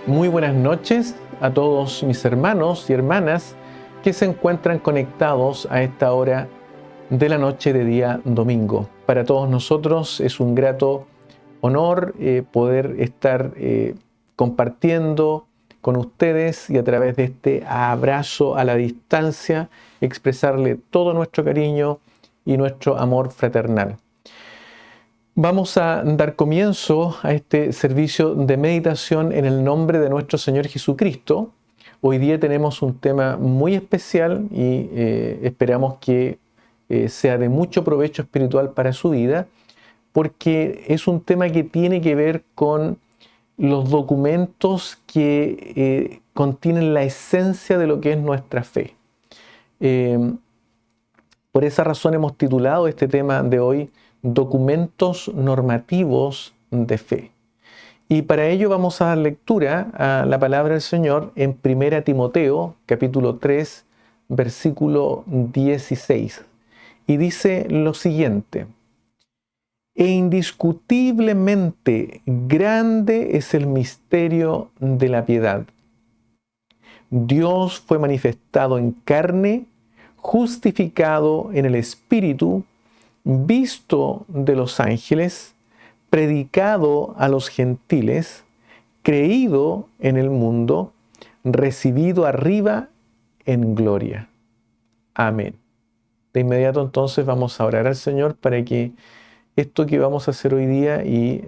Muy buenas noches a todos mis hermanos y hermanas que se encuentran conectados a esta hora de la noche de día domingo. Para todos nosotros es un grato honor poder estar compartiendo con ustedes y a través de este abrazo a la distancia expresarle todo nuestro cariño y nuestro amor fraternal. Vamos a dar comienzo a este servicio de meditación en el nombre de nuestro Señor Jesucristo. Hoy día tenemos un tema muy especial y esperamos que sea de mucho provecho espiritual para su vida, porque es un tema que tiene que ver con los documentos que contienen la esencia de lo que es nuestra fe. Por esa razón hemos titulado este tema de hoy Documentos normativos de fe. Y para ello vamos a dar lectura a la palabra del Señor en 1 Timoteo, capítulo 3, versículo 16. Y dice lo siguiente: E indiscutiblemente grande es el misterio de la piedad. Dios fue manifestado en carne, justificado en el Espíritu, visto de los ángeles, predicado a los gentiles, creído en el mundo, recibido arriba en gloria. Amén. De inmediato entonces vamos a orar al Señor para que esto que vamos a hacer hoy día y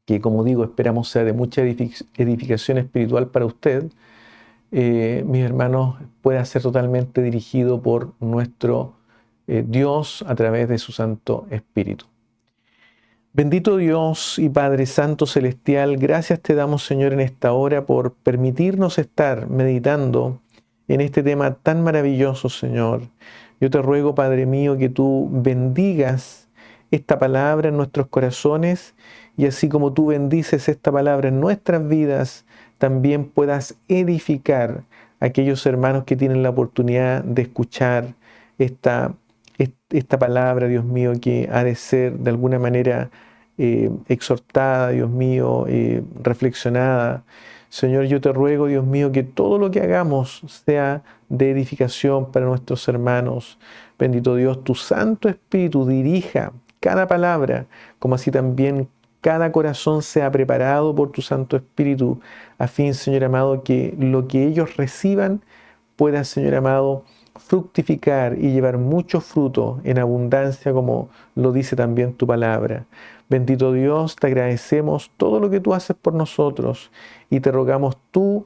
que, como digo, esperamos sea de mucha edificación espiritual para usted, mis hermanos, pueda ser totalmente dirigido por nuestro Dios a través de su Santo Espíritu. Bendito Dios y Padre Santo Celestial, gracias te damos, Señor, en esta hora por permitirnos estar meditando en este tema tan maravilloso, Señor. Yo te ruego, Padre mío, que tú bendigas esta palabra en nuestros corazones y así como tú bendices esta palabra en nuestras vidas, también puedas edificar a aquellos hermanos que tienen la oportunidad de escuchar esta palabra, Dios mío, que ha de ser de alguna manera exhortada, Dios mío, reflexionada. Señor, yo te ruego, Dios mío, que todo lo que hagamos sea de edificación para nuestros hermanos. Bendito Dios, tu Santo Espíritu dirija cada palabra, como así también cada corazón sea preparado por tu Santo Espíritu, a fin, Señor amado, que lo que ellos reciban pueda, Señor amado, fructificar y llevar mucho fruto en abundancia, como lo dice también tu palabra. Bendito Dios, te agradecemos todo lo que tú haces por nosotros y te rogamos tu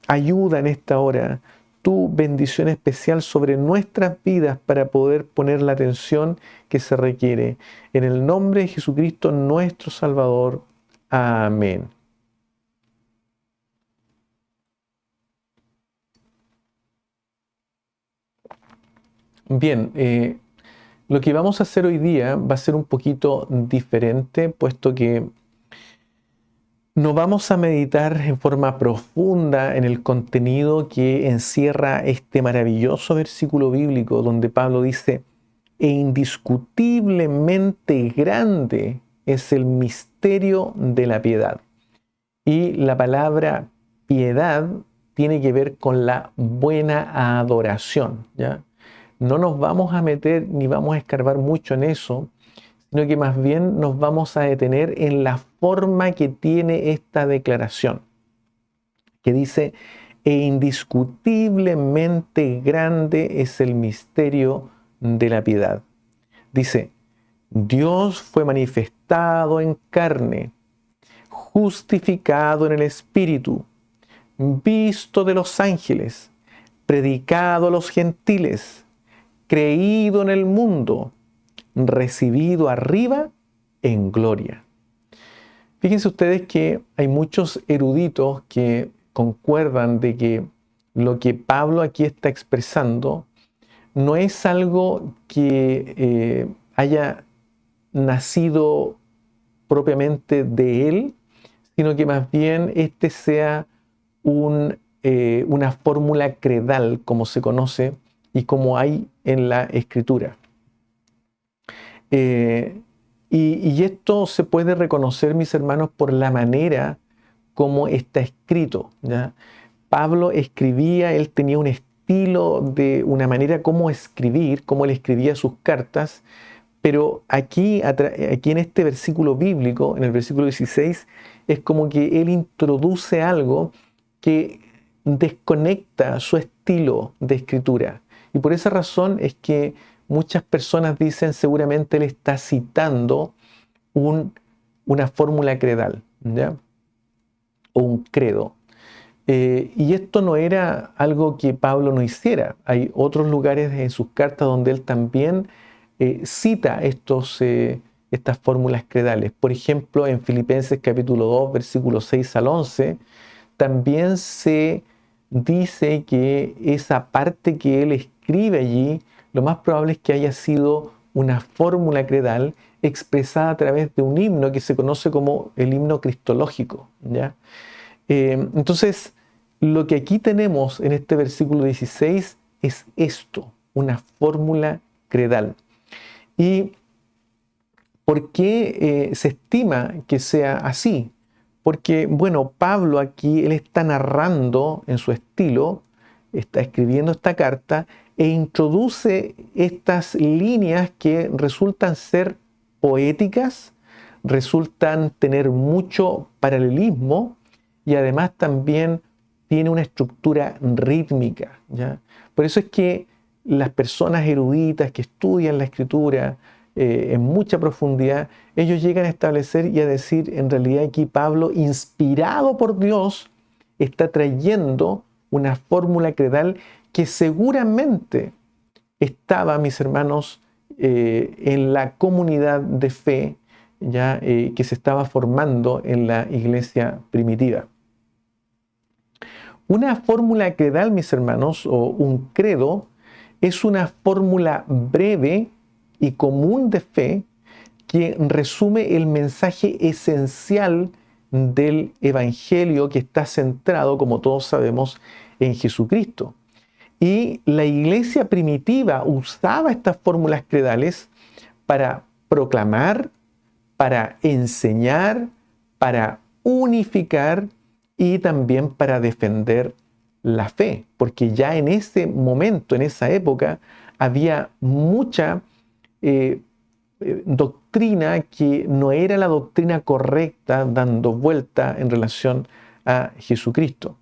ayuda en esta hora, tu bendición especial sobre nuestras vidas para poder poner la atención que se requiere. En el nombre de Jesucristo, nuestro Salvador. Amén. Bien, lo que vamos a hacer hoy día va a ser un poquito diferente, puesto que no vamos a meditar en forma profunda en el contenido que encierra este maravilloso versículo bíblico donde Pablo dice: e indiscutiblemente grande es el misterio de la piedad. Y la palabra piedad tiene que ver con la buena adoración, ¿ya? No nos vamos a meter ni vamos a escarbar mucho en eso, sino que más bien nos vamos a detener en la forma que tiene esta declaración, que dice: e indiscutiblemente grande es el misterio de la piedad. Dice: Dios fue manifestado en carne, justificado en el Espíritu, visto de los ángeles, predicado a los gentiles, creído en el mundo, recibido arriba en gloria. Fíjense ustedes que hay muchos eruditos que concuerdan de que lo que Pablo aquí está expresando no es algo que haya nacido propiamente de él, sino que más bien este sea una fórmula credal, como se conoce y como hay en la Escritura. Y esto se puede reconocer, mis hermanos, por la manera como está escrito, ¿ya? Pablo escribía, él tenía un estilo de una manera como escribir, cómo él escribía sus cartas, pero aquí en este versículo bíblico, en el versículo 16, es como que él introduce algo que desconecta su estilo de escritura. Y por esa razón es que muchas personas dicen seguramente él está citando una fórmula credal, ¿ya? O un credo. Y esto no era algo que Pablo no hiciera. Hay otros lugares en sus cartas donde él también cita estas fórmulas credales. Por ejemplo, en Filipenses capítulo 2, versículos 6 al 11, también se dice que esa parte que él escribe allí, lo más probable es que haya sido una fórmula credal expresada a través de un himno que se conoce como el himno cristológico, ¿ya? Entonces, lo que aquí tenemos en este versículo 16 es esto, una fórmula credal. ¿Y por qué se estima que sea así? Porque, bueno, Pablo aquí, él está narrando en su estilo, está escribiendo esta carta e introduce estas líneas que resultan ser poéticas, resultan tener mucho paralelismo y además también tiene una estructura rítmica, ¿ya? Por eso es que las personas eruditas que estudian la escritura en mucha profundidad, ellos llegan a establecer y a decir, en realidad aquí Pablo, inspirado por Dios, está trayendo una fórmula credal que seguramente estaba, mis hermanos, en la comunidad de fe ya que se estaba formando en la iglesia primitiva. Una fórmula credal, mis hermanos, o un credo, es una fórmula breve y común de fe que resume el mensaje esencial del Evangelio que está centrado, como todos sabemos, en Jesucristo. Y la iglesia primitiva usaba estas fórmulas credales para proclamar, para enseñar, para unificar y también para defender la fe, porque ya en ese momento, en esa época, había mucha doctrina que no era la doctrina correcta dando vuelta en relación a Jesucristo.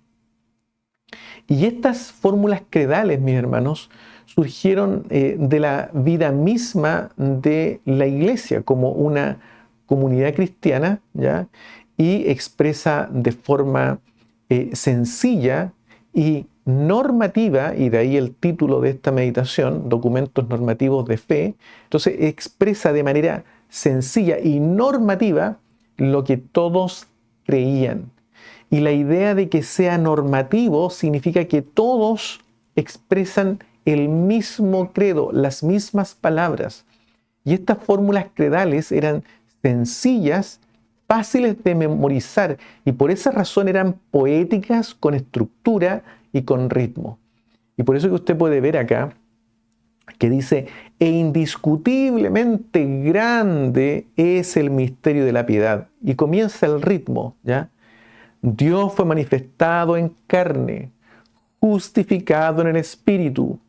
Y estas fórmulas credales, mis hermanos, surgieron de la vida misma de la iglesia como una comunidad cristiana, ¿ya? Y expresa de forma sencilla y normativa, y de ahí el título de esta meditación, Documentos Normativos de Fe. Entonces expresa de manera sencilla y normativa lo que todos creían. Y la idea de que sea normativo significa que todos expresan el mismo credo, las mismas palabras. Y estas fórmulas credales eran sencillas, fáciles de memorizar y por esa razón eran poéticas, con estructura y con ritmo. Y por eso que usted puede ver acá que dice, e indiscutiblemente grande es el misterio de la piedad. Y comienza el ritmo, ¿ya? Dios fue manifestado en carne, justificado en el Espíritu,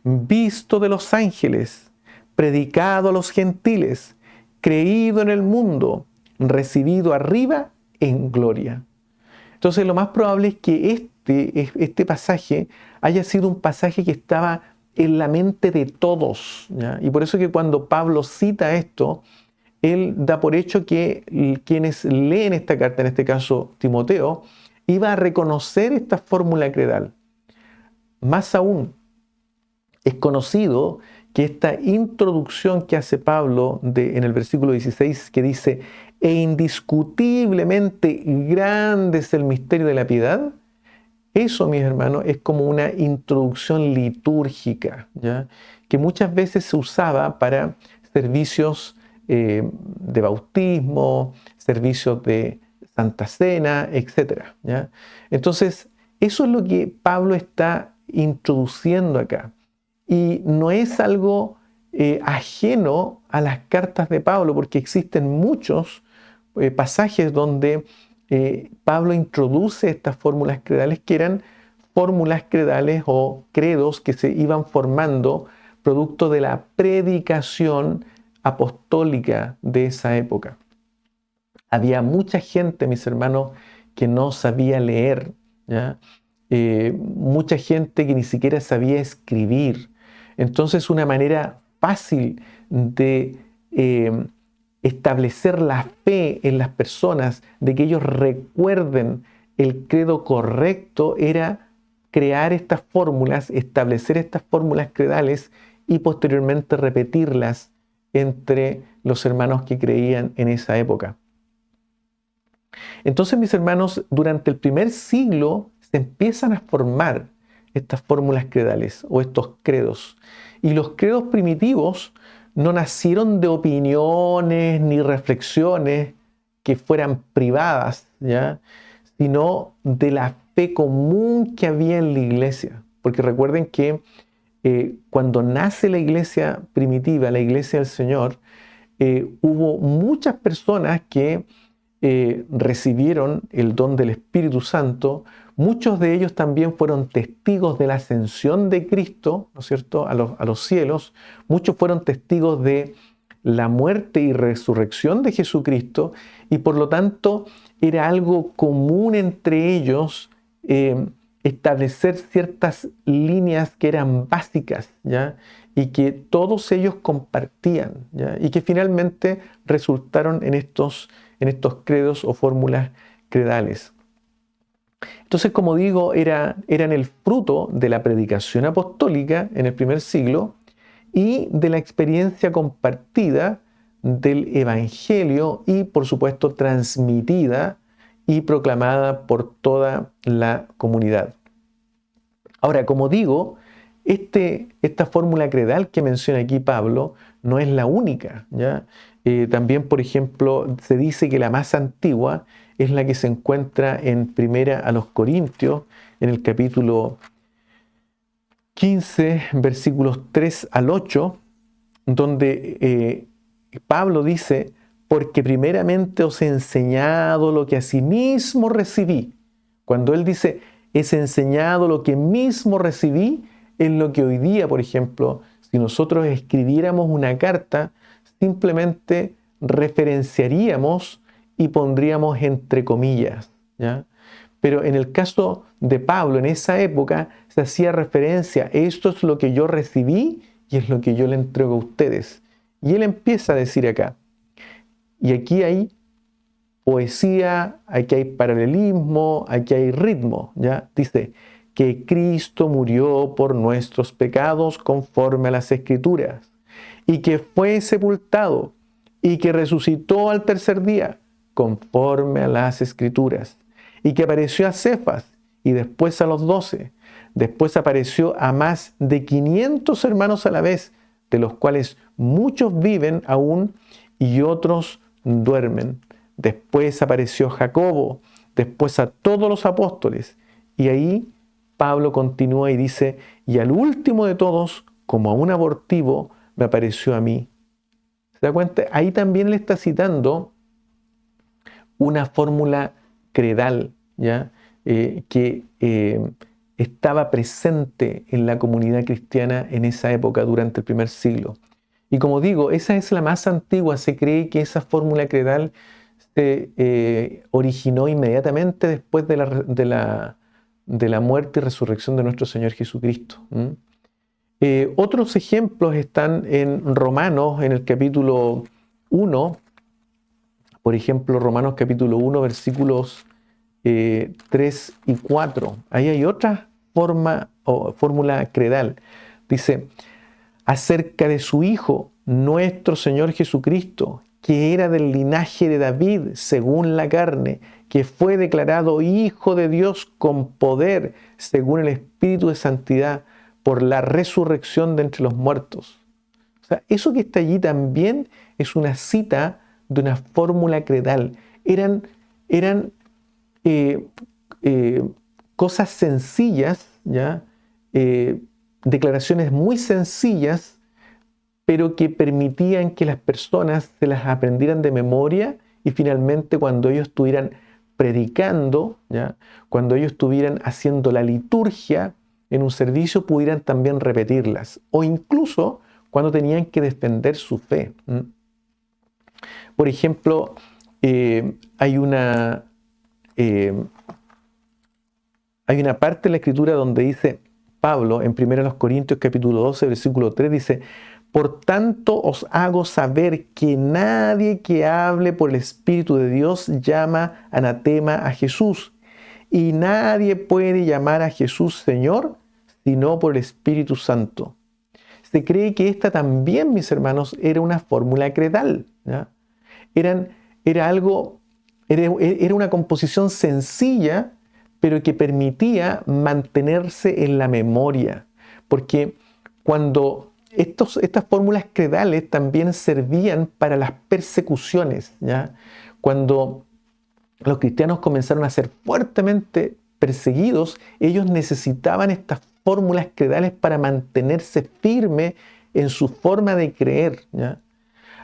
visto de los ángeles, predicado a los gentiles, creído en el mundo, recibido arriba en gloria. Entonces lo más probable es que este pasaje haya sido un pasaje que estaba en la mente de todos, ¿ya? Y por eso que cuando Pablo cita esto, él da por hecho que quienes leen esta carta, en este caso Timoteo, iba a reconocer esta fórmula credal. Más aún, es conocido que esta introducción que hace Pablo en el versículo 16, que dice, e indiscutiblemente grande es el misterio de la piedad, eso, mis hermanos, es como una introducción litúrgica, ¿ya? Que muchas veces se usaba para servicios de bautismo, servicios de Santa Cena, etc. ¿Ya? Entonces, eso es lo que Pablo está introduciendo acá. Y no es algo ajeno a las cartas de Pablo, porque existen muchos pasajes donde Pablo introduce estas fórmulas credales, que eran fórmulas credales o credos que se iban formando producto de la predicación apostólica de esa época. Había mucha gente, mis hermanos, que no sabía leer, ¿ya? Mucha gente que ni siquiera sabía escribir. Entonces, una manera fácil de establecer la fe en las personas, de que ellos recuerden el credo correcto, era crear estas fórmulas, establecer estas fórmulas credales y posteriormente repetirlas entre los hermanos que creían en esa época. Entonces, mis hermanos, durante el primer siglo se empiezan a formar estas fórmulas credales o estos credos. Y los credos primitivos no nacieron de opiniones ni reflexiones que fueran privadas, ¿ya? Sino de la fe común que había en la iglesia. Porque recuerden que cuando nace la iglesia primitiva, la iglesia del Señor, hubo muchas personas que recibieron el don del Espíritu Santo. Muchos de ellos también fueron testigos de la ascensión de Cristo, ¿no es cierto?, a los cielos. Muchos fueron testigos de la muerte y resurrección de Jesucristo, y por lo tanto era algo común entre ellos establecer ciertas líneas que eran básicas, ¿ya? Y que todos ellos compartían, ¿ya? Y que finalmente resultaron en estos credos o fórmulas credales. Entonces, como digo, eran el fruto de la predicación apostólica en el primer siglo y de la experiencia compartida del Evangelio y, por supuesto, transmitida y proclamada por toda la comunidad. Ahora, como digo, esta fórmula credal que menciona aquí Pablo no es la única, ¿ya? También, por ejemplo, se dice que la más antigua es la que se encuentra en Primera a los Corintios, en el capítulo 15, versículos 3 al 8, donde Pablo dice: porque primeramente os he enseñado lo que asimismo recibí. Cuando él dice, es enseñado lo que mismo recibí, es lo que hoy día, por ejemplo, si nosotros escribiéramos una carta, simplemente referenciaríamos y pondríamos entre comillas, ¿ya? Pero en el caso de Pablo, en esa época, se hacía referencia: esto es lo que yo recibí y es lo que yo le entrego a ustedes. Y él empieza a decir acá, y aquí hay poesía, aquí hay paralelismo, aquí hay ritmo, ¿ya? Dice que Cristo murió por nuestros pecados conforme a las Escrituras, y que fue sepultado, y que resucitó al tercer día conforme a las Escrituras, y que apareció a Cefas, y después a los 12. Después apareció a más de 500 hermanos a la vez, de los cuales muchos viven aún y otros duermen. Después apareció Jacobo, después a todos los apóstoles. Y ahí Pablo continúa y dice: y al último de todos, como a un abortivo, me apareció a mí. ¿Se da cuenta? Ahí también le está citando una fórmula credal, ¿ya? Que estaba presente en la comunidad cristiana en esa época, durante el primer siglo. Y como digo, esa es la más antigua. Se cree que esa fórmula credal se originó inmediatamente después de la muerte y resurrección de nuestro Señor Jesucristo. Otros ejemplos están en Romanos, en el capítulo 1, por ejemplo, Romanos capítulo 1, versículos 3 y 4. Ahí hay otra fórmula credal. Dice: acerca de su Hijo, nuestro Señor Jesucristo, que era del linaje de David según la carne, que fue declarado Hijo de Dios con poder según el Espíritu de Santidad, por la resurrección de entre los muertos. O sea, eso que está allí también es una cita de una fórmula credal. Eran eran eh, cosas sencillas, ¿ya? Declaraciones muy sencillas, pero que permitían que las personas se las aprendieran de memoria y finalmente cuando ellos estuvieran predicando, ¿ya? Cuando ellos estuvieran haciendo la liturgia en un servicio, pudieran también repetirlas, o incluso cuando tenían que defender su fe. Por ejemplo, hay una parte de la Escritura donde dice Pablo, en 1 Corintios capítulo 12, versículo 3, dice: por tanto os hago saber que nadie que hable por el Espíritu de Dios llama anatema a Jesús, y nadie puede llamar a Jesús Señor, sino por el Espíritu Santo. Se cree que esta también, mis hermanos, era una fórmula creedal, ¿ya? Era una composición sencilla, pero que permitía mantenerse en la memoria. Porque cuando estas fórmulas creedales también servían para las persecuciones, ¿ya? Cuando los cristianos comenzaron a ser fuertemente perseguidos, ellos necesitaban estas fórmulas creedales para mantenerse firme en su forma de creer, ¿ya?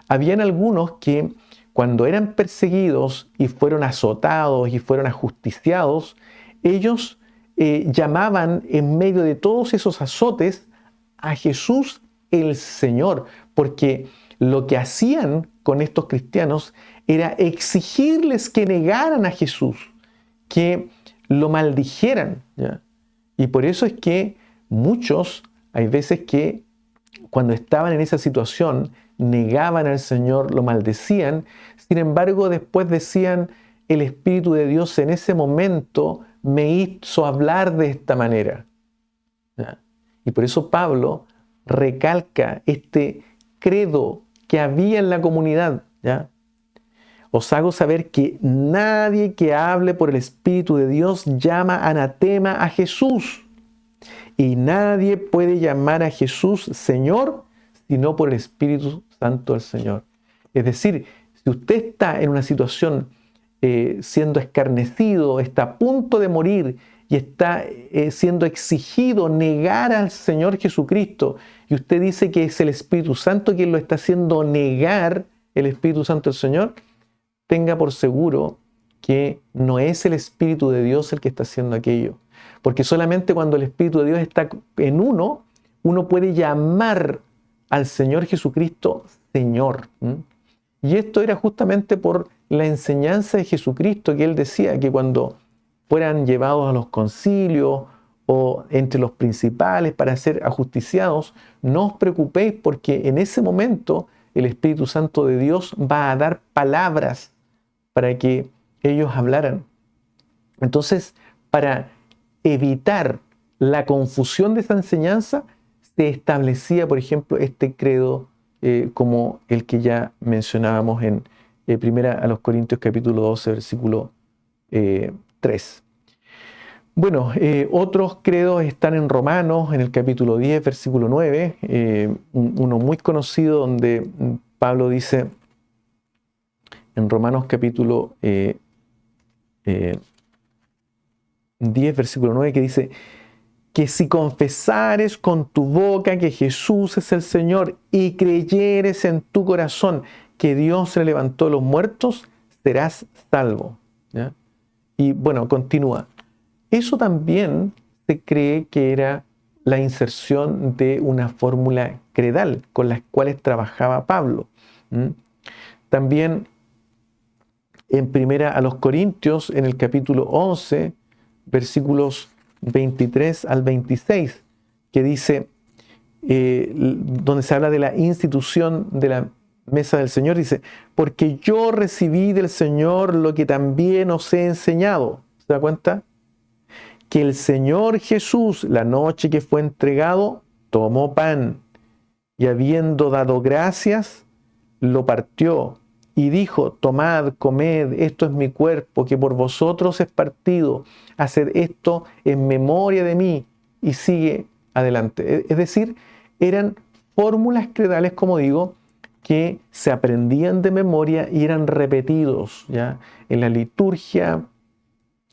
Habían algunos que cuando eran perseguidos y fueron azotados y fueron ajusticiados, ellos llamaban en medio de todos esos azotes a Jesús el Señor, porque lo que hacían con estos cristianos era exigirles que negaran a Jesús, que lo maldijeran, ¿ya? Y por eso es que muchos, hay veces que cuando estaban en esa situación, negaban al Señor, lo maldecían. Sin embargo, después decían: el Espíritu de Dios en ese momento me hizo hablar de esta manera, ¿ya? Y por eso Pablo recalca este credo que había en la comunidad, ¿ya? Os hago saber que nadie que hable por el Espíritu de Dios llama anatema a Jesús, y nadie puede llamar a Jesús Señor sino por el Espíritu Santo del Señor. Es decir, si usted está en una situación siendo escarnecido, está a punto de morir y está siendo exigido negar al Señor Jesucristo, y usted dice que es el Espíritu Santo quien lo está haciendo negar el Espíritu Santo del Señor, tenga por seguro que no es el Espíritu de Dios el que está haciendo aquello. Porque solamente cuando el Espíritu de Dios está en uno puede llamar al Señor Jesucristo Señor. Y esto era justamente por la enseñanza de Jesucristo, que Él decía que cuando fueran llevados a los concilios o entre los principales para ser ajusticiados, no os preocupéis, porque en ese momento el Espíritu Santo de Dios va a dar palabras para que ellos hablaran. Entonces, para evitar la confusión de esa enseñanza, se establecía, por ejemplo, este credo como el que ya mencionábamos en 1 Corintios capítulo 12, versículo 3. Bueno, otros credos están en Romanos, en el capítulo 10, versículo 9, uno muy conocido donde Pablo dice, en Romanos capítulo 10, versículo 9, que dice: que si confesares con tu boca que Jesús es el Señor y creyeres en tu corazón que Dios se levantó de los muertos, serás salvo, ¿ya? Y bueno, continúa. Eso también se cree que era la inserción de una fórmula creedal con las cuales trabajaba Pablo. También en 1 Corintios, en el capítulo 11, versículos 23 al 26, que dice, donde se habla de la institución de la mesa del Señor, dice: porque yo recibí del Señor lo que también os he enseñado. ¿Se da cuenta? Que el Señor Jesús, la noche que fue entregado, tomó pan y habiendo dado gracias, lo partió y dijo: tomad, comed, esto es mi cuerpo, que por vosotros es partido. Haced esto en memoria de mí. Y sigue adelante. Es decir, eran fórmulas creedales, como digo, que se aprendían de memoria y eran repetidos, ¿ya? En la liturgia,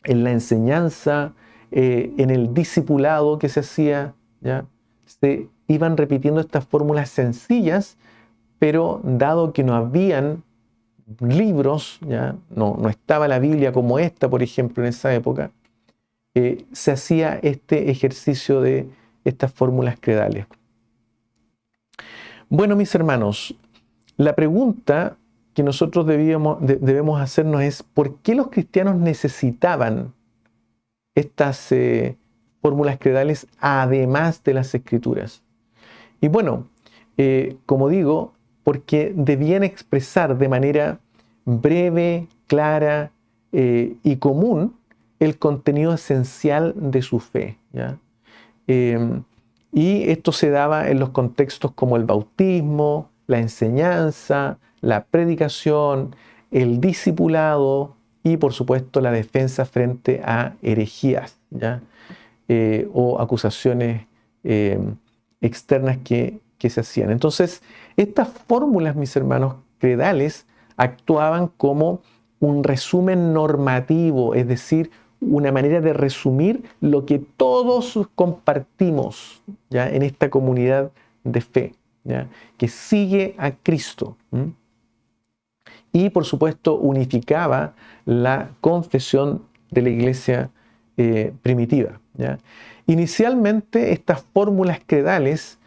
en la enseñanza, en el discipulado que se hacía, ¿ya? Se iban repitiendo estas fórmulas sencillas, pero dado que no habían libros, ¿ya? No estaba la Biblia como esta, por ejemplo, en esa época, se hacía este ejercicio de estas fórmulas credales. Bueno, mis hermanos, la pregunta que nosotros debemos hacernos es: ¿por qué los cristianos necesitaban estas fórmulas credales además de las Escrituras? Y bueno, como digo, porque debían expresar de manera breve, clara y común el contenido esencial de su fe, ¿ya? Y esto se daba en los contextos como el bautismo, la enseñanza, la predicación, el discipulado y, por supuesto, la defensa frente a herejías, ¿ya? O acusaciones externas que se hacían. Entonces, estas fórmulas, mis hermanos, credales, actuaban como un resumen normativo, es decir, una manera de resumir lo que todos compartimos, ¿ya? En esta comunidad de fe, ¿ya? Que sigue a Cristo. Y, por supuesto, unificaba la confesión de la iglesia primitiva, ¿ya? Inicialmente, estas fórmulas credales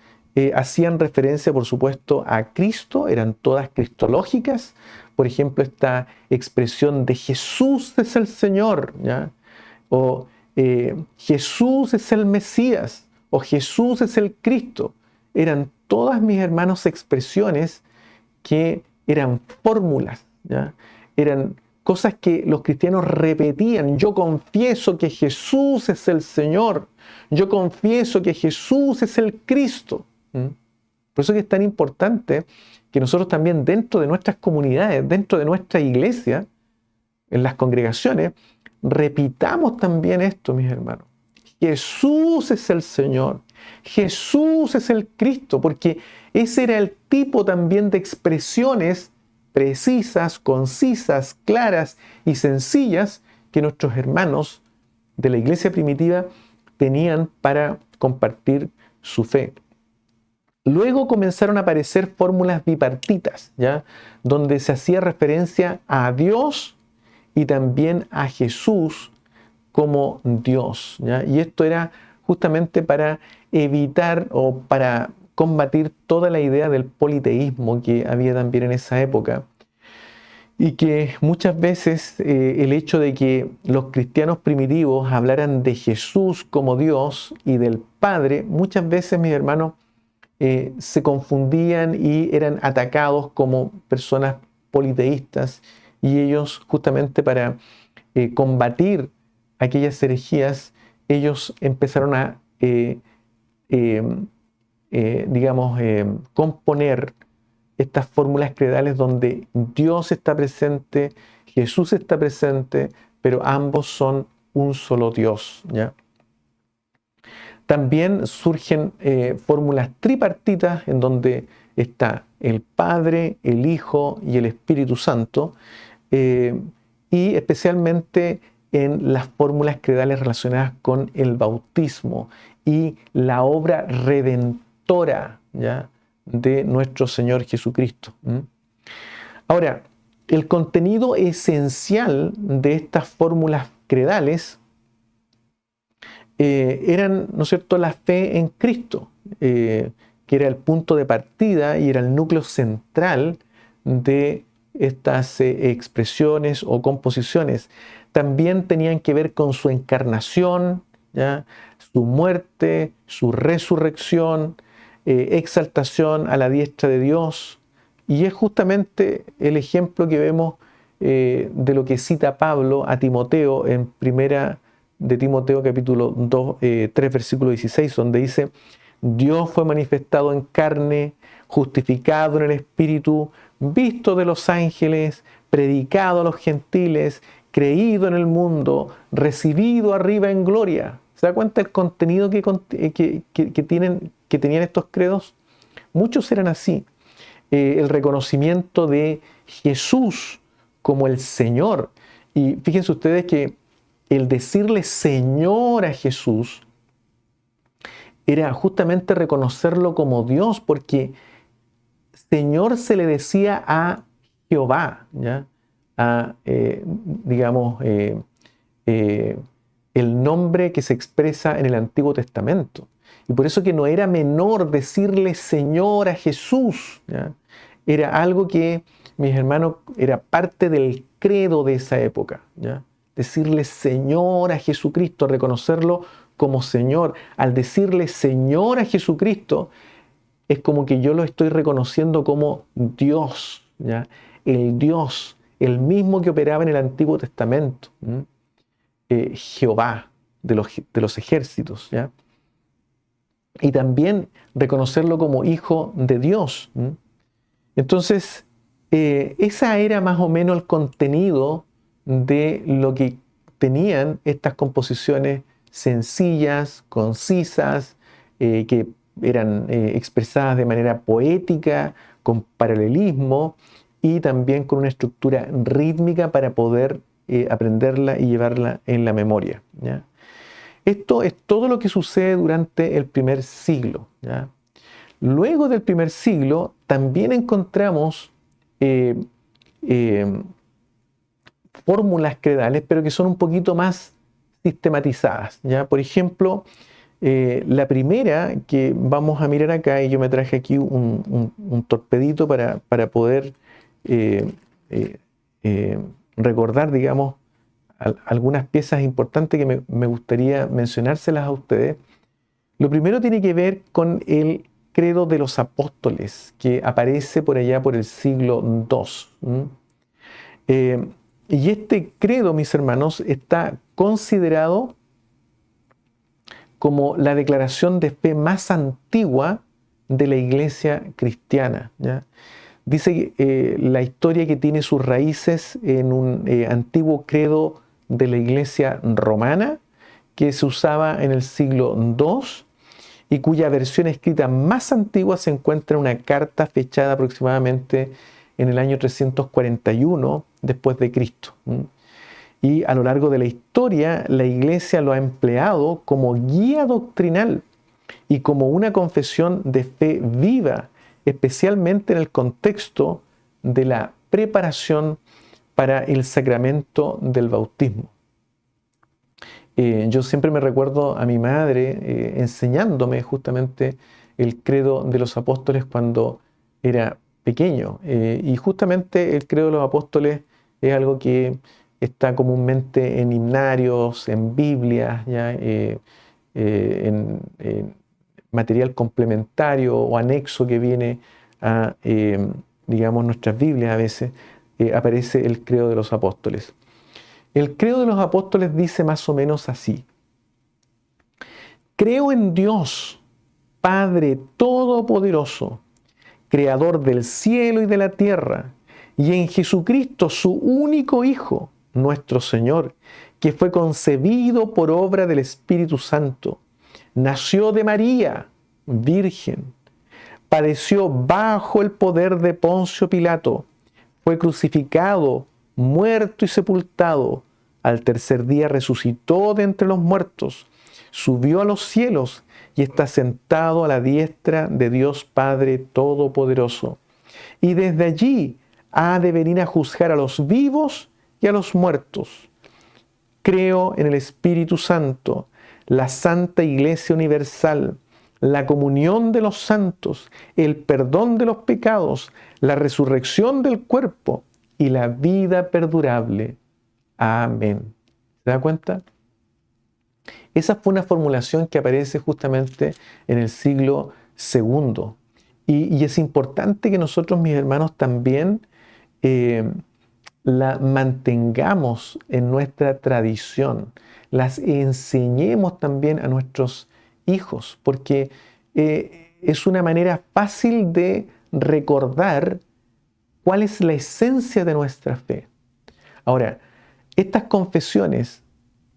hacían referencia, por supuesto, a Cristo, eran todas cristológicas. Por ejemplo, esta expresión de Jesús es el Señor, ¿ya? O Jesús es el Mesías, o Jesús es el Cristo. Eran todas, mis hermanos, expresiones que eran fórmulas, ¿ya? Eran cosas que los cristianos repetían. Yo confieso que Jesús es el Señor. Yo confieso que Jesús es el Cristo. Por eso que es tan importante que nosotros también dentro de nuestras comunidades, dentro de nuestra iglesia, en las congregaciones, repitamos también esto, mis hermanos. Jesús es el Señor. Jesús es el Cristo, porque ese era el tipo también de expresiones precisas, concisas, claras y sencillas que nuestros hermanos de la iglesia primitiva tenían para compartir su fe. Luego comenzaron a aparecer fórmulas bipartitas, ¿ya? Donde se hacía referencia a Dios y también a Jesús como Dios, ¿ya? Y esto era justamente para evitar o para combatir toda la idea del politeísmo que había también en esa época. Y que muchas veces el hecho de que los cristianos primitivos hablaran de Jesús como Dios y del Padre, muchas veces, mis hermanos, se confundían y eran atacados como personas politeístas, y ellos, justamente para combatir aquellas herejías, ellos empezaron a componer estas fórmulas credales donde Dios está presente, Jesús está presente, pero ambos son un solo Dios, ¿ya? También surgen fórmulas tripartitas en donde está el Padre, el Hijo y el Espíritu Santo, y especialmente en las fórmulas credales relacionadas con el bautismo y la obra redentora, ¿ya?, de nuestro Señor Jesucristo. Ahora, el contenido esencial de estas fórmulas credales eran, ¿no es cierto?, la fe en Cristo, que era el punto de partida y era el núcleo central de estas expresiones o composiciones. También tenían que ver con su encarnación, ¿ya?, su muerte, su resurrección, exaltación a la diestra de Dios. Y es justamente el ejemplo que vemos de lo que cita Pablo a Timoteo en primera de Timoteo capítulo 3 versículo 16, donde dice: Dios fue manifestado en carne, justificado en el Espíritu, visto de los ángeles, predicado a los gentiles, creído en el mundo, recibido arriba en gloria. ¿Se da cuenta el contenido que tenían estos credos? Muchos eran así. el reconocimiento de Jesús como el Señor. Y fíjense ustedes que el decirle Señor a Jesús era justamente reconocerlo como Dios, porque Señor se le decía a Jehová, ¿ya? Digamos, el nombre que se expresa en el Antiguo Testamento. Y por eso que no era menor decirle Señor a Jesús, ¿ya? Era algo que, mis hermanos, era parte del credo de esa época, ¿ya? Decirle Señor a Jesucristo, reconocerlo como Señor. Al decirle Señor a Jesucristo, es como que yo lo estoy reconociendo como Dios, ¿ya? El Dios, el mismo que operaba en el Antiguo Testamento, Jehová de los ejércitos, ¿ya? Y también reconocerlo como hijo de Dios. Entonces, esa era más o menos el contenido de lo que tenían estas composiciones sencillas, concisas, que eran expresadas de manera poética, con paralelismo y también con una estructura rítmica para poder aprenderla y llevarla en la memoria, ¿ya? Esto es todo lo que sucede durante el primer siglo, ¿ya? Luego del primer siglo también encontramos fórmulas credales, pero que son un poquito más sistematizadas, ¿ya? Por ejemplo, la primera que vamos a mirar acá, y yo me traje aquí un torpedito para poder recordar, digamos, algunas piezas importantes que me gustaría mencionárselas a ustedes. Lo primero tiene que ver con el credo de los apóstoles, que aparece por allá por el siglo II. Y este credo, mis hermanos, está considerado como la declaración de fe más antigua de la iglesia cristiana, ¿ya? Dice la historia que tiene sus raíces en un antiguo credo de la iglesia romana que se usaba en el siglo II y cuya versión escrita más antigua se encuentra en una carta fechada aproximadamente en el año 341 después de Cristo. Y a lo largo de la historia, la iglesia lo ha empleado como guía doctrinal y como una confesión de fe viva, especialmente en el contexto de la preparación para el sacramento del bautismo. Yo siempre me recuerdo a mi madre enseñándome justamente el credo de los apóstoles cuando era pequeño. Y justamente el credo de los apóstoles es algo que está comúnmente en himnarios, en Biblias, ¿ya? En material complementario o anexo que viene a, digamos, nuestras Biblias a veces, aparece el credo de los apóstoles. El credo de los apóstoles dice más o menos así: creo en Dios, Padre Todopoderoso, Creador del cielo y de la tierra, y en Jesucristo, su único Hijo, nuestro Señor, que fue concebido por obra del Espíritu Santo, nació de María, virgen, padeció bajo el poder de Poncio Pilato, fue crucificado, muerto y sepultado. Al tercer día resucitó de entre los muertos, subió a los cielos y está sentado a la diestra de Dios Padre Todopoderoso. Y desde allí ha de venir a juzgar a los vivos y a los muertos. Creo en el Espíritu Santo, la Santa Iglesia Universal, la comunión de los santos, el perdón de los pecados, la resurrección del cuerpo y la vida perdurable. Amén. ¿Se da cuenta? Esa fue una formulación que aparece justamente en el siglo II. Y es importante que nosotros, mis hermanos, también la mantengamos en nuestra tradición, las enseñemos también a nuestros hijos, porque es una manera fácil de recordar cuál es la esencia de nuestra fe. Ahora, estas confesiones